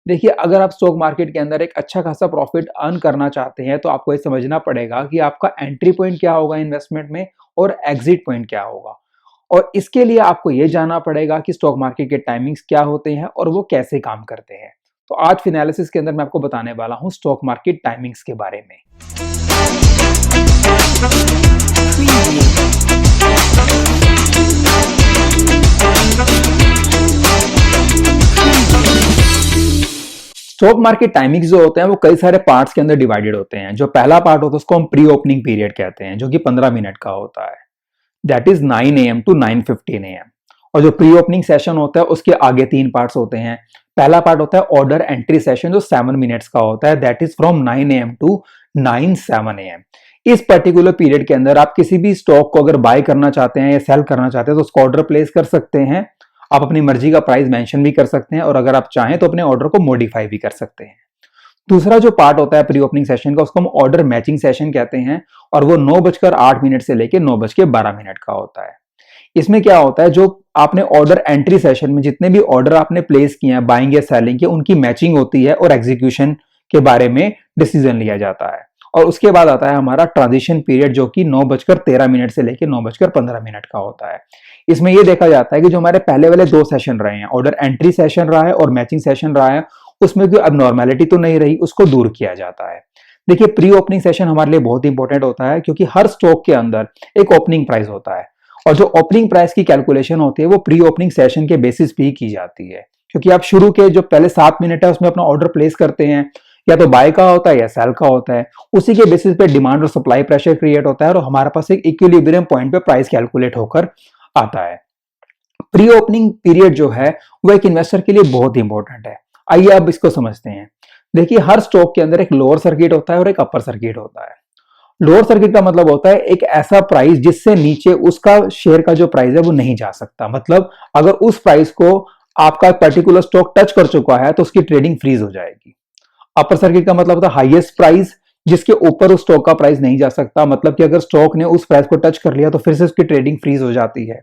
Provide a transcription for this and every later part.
देखिए, अगर आप स्टॉक मार्केट के अंदर एक अच्छा खासा प्रॉफिट अर्न करना चाहते हैं, तो आपको ये समझना पड़ेगा कि आपका एंट्री पॉइंट क्या होगा इन्वेस्टमेंट में और एग्जिट पॉइंट क्या होगा। और इसके लिए आपको ये जानना पड़ेगा कि स्टॉक मार्केट के टाइमिंग्स क्या होते हैं और वो कैसे काम करते हैं। तो आज फिनालिसिस के अंदर मैं आपको बताने वाला हूँ स्टॉक मार्केट टाइमिंग्स के बारे में। स्टॉक मार्केट टाइमिंग्स जो होते हैं वो कई सारे पार्ट्स के अंदर डिवाइडेड होते हैं। जो पहला पार्ट होता है उसको हम प्री ओपनिंग पीरियड कहते हैं, जो कि 15 मिनट का होता है। That is 9 AM to 9:15 AM। और जो प्री ओपनिंग सेशन होता है उसके आगे तीन पार्ट्स होते हैं। पहला पार्ट होता है ऑर्डर एंट्री सेशन, जो 7 मिनट्स का होता है। That is from 9 AM to 9:07 AM। इस पर्टिकुलर पीरियड के अंदर आप किसी भी स्टॉक को अगर बाय करना चाहते हैं या सेल करना चाहते हैं तो उसको ऑर्डर प्लेस कर सकते हैं। आप अपनी मर्जी का प्राइस मेंशन भी कर सकते हैं और अगर आप चाहें तो अपने ऑर्डर को मॉडिफाई भी कर सकते हैं। दूसरा जो पार्ट होता है प्री ओपनिंग सेशन का, उसको हम ऑर्डर मैचिंग सेशन कहते हैं और वो 9:08 से लेकर 9:12 का होता है। इसमें क्या होता है, जो आपने ऑर्डर एंट्री सेशन में जितने भी ऑर्डर आपने प्लेस किए हैं बाइंग या सेलिंग के, उनकी मैचिंग होती है और एग्जीक्यूशन के बारे में डिसीजन लिया जाता है। और उसके बाद आता है हमारा ट्रांजिशन पीरियड, जो कि 9:13 से लेकर 9:15 का होता है। इसमें यह देखा जाता है कि जो हमारे पहले वाले दो सेशन रहे हैं, ऑर्डर एंट्री सेशन रहा है और मैचिंग सेशन रहा है, उसमें कोई अबनॉर्मेलिटी तो नहीं रही, उसको दूर किया जाता है। देखिए, प्री ओपनिंग सेशन हमारे लिए बहुत इंपॉर्टेंट होता है क्योंकि हर स्टॉक के अंदर एक ओपनिंग प्राइस होता है और जो ओपनिंग प्राइस की कैलकुलेशन होती है वो प्री ओपनिंग सेशन के बेसिस पे ही की जाती है। क्योंकि आप शुरू के जो पहले 7 मिनट है उसमें अपना ऑर्डर प्लेस करते हैं, या तो बाय का होता है या सेल का होता है। उसी के बेसिस पे डिमांड और सप्लाई प्रेशर क्रिएट होता है और हमारे पास एक इक्विलिब्रियम पॉइंट पे प्राइस कैलकुलेट होकर आता है। प्री ओपनिंग पीरियड जो है वो एक इन्वेस्टर के लिए बहुत इंपॉर्टेंट है। आइए अब इसको समझते हैं। देखिए, हर स्टॉक के अंदर एक लोअर सर्किट होता है और एक अपर सर्किट होता है। लोअर सर्किट का मतलब होता है एक ऐसा प्राइस जिससे नीचे उसका शेयर का जो प्राइस है वो नहीं जा सकता। मतलब अगर उस प्राइस को आपका पर्टिकुलर स्टॉक टच कर चुका है तो उसकी ट्रेडिंग फ्रीज हो जाएगी। अपर सर्किट का मतलब होता है हाईएस्ट प्राइस, जिसके ऊपर उस स्टॉक का प्राइस नहीं जा सकता। मतलब कि अगर स्टॉक ने उस प्राइस को टच कर लिया तो फिर से उसकी ट्रेडिंग फ्रीज हो जाती है।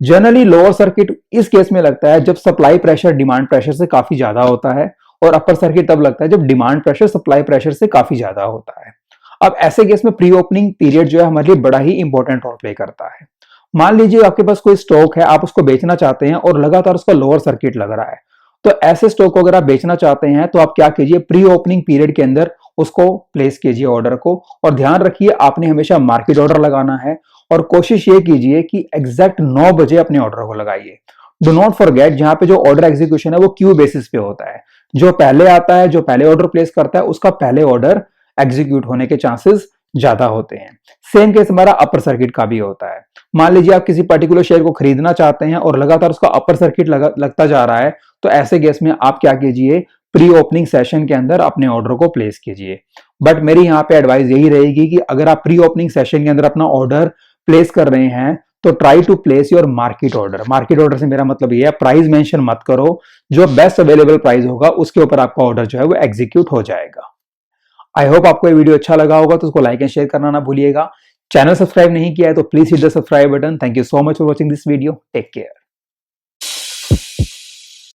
जनरली लोअर सर्किट इस केस में लगता है जब सप्लाई प्रेशर डिमांड प्रेशर से काफी ज्यादा होता है, और अपर सर्किट तब लगता है जब डिमांड प्रेशर सप्लाई प्रेशर से काफी ज्यादा होता है। अब ऐसे केस में प्री ओपनिंग पीरियड जो है हमारे लिए बड़ा ही इंपॉर्टेंट रोल प्ले करता है। मान लीजिए आपके पास कोई स्टॉक है, आप उसको बेचना चाहते हैं और लगातार उसका लोअर सर्किट लग रहा है, तो ऐसे स्टॉक को अगर आप बेचना चाहते हैं तो आप क्या कीजिए, प्री ओपनिंग पीरियड के अंदर उसको प्लेस कीजिए ऑर्डर को। और ध्यान रखिए, आपने हमेशा मार्केट ऑर्डर लगाना है और कोशिश ये कीजिए कि एग्जैक्ट 9 बजे अपने ऑर्डर को लगाइए। डू नॉट फॉरगेट, जहां पे जो ऑर्डर एग्जीक्यूशन है वो क्यू बेसिस पे होता है। जो पहले आता है, जो पहले ऑर्डर प्लेस करता है, उसका पहले ऑर्डर एग्जीक्यूट होने के चांसेस ज्यादा होते हैं। सेम केस हमारा अपर सर्किट का भी होता है। मान लीजिए आप किसी पर्टिकुलर शेयर को खरीदना चाहते हैं और लगातार उसका अपर सर्किट लगता जा रहा है, तो ऐसे केस में आप क्या कीजिए, प्री ओपनिंग सेशन के अंदर अपने ऑर्डर को प्लेस कीजिए। बट मेरी यहाँ पे एडवाइस यही रहेगी कि अगर आप प्री ओपनिंग सेशन के अंदर अपना ऑर्डर प्लेस कर रहे हैं तो try to place your market order. Market order से मेरा मतलब ये है, प्राइस मेंशन मत करो, जो बेस्ट अवेलेबल प्राइस होगा उसके ऊपर आपका ऑर्डर जो है वो एग्जीक्यूट हो जाएगा। आई होप आपको ये वीडियो अच्छा लगा होगा, तो उसको लाइक एंड शेयर करना ना भूलिएगा। चैनल सब्सक्राइब नहीं किया है तो please hit the subscribe button. Thank you so much for watching this video. Take care.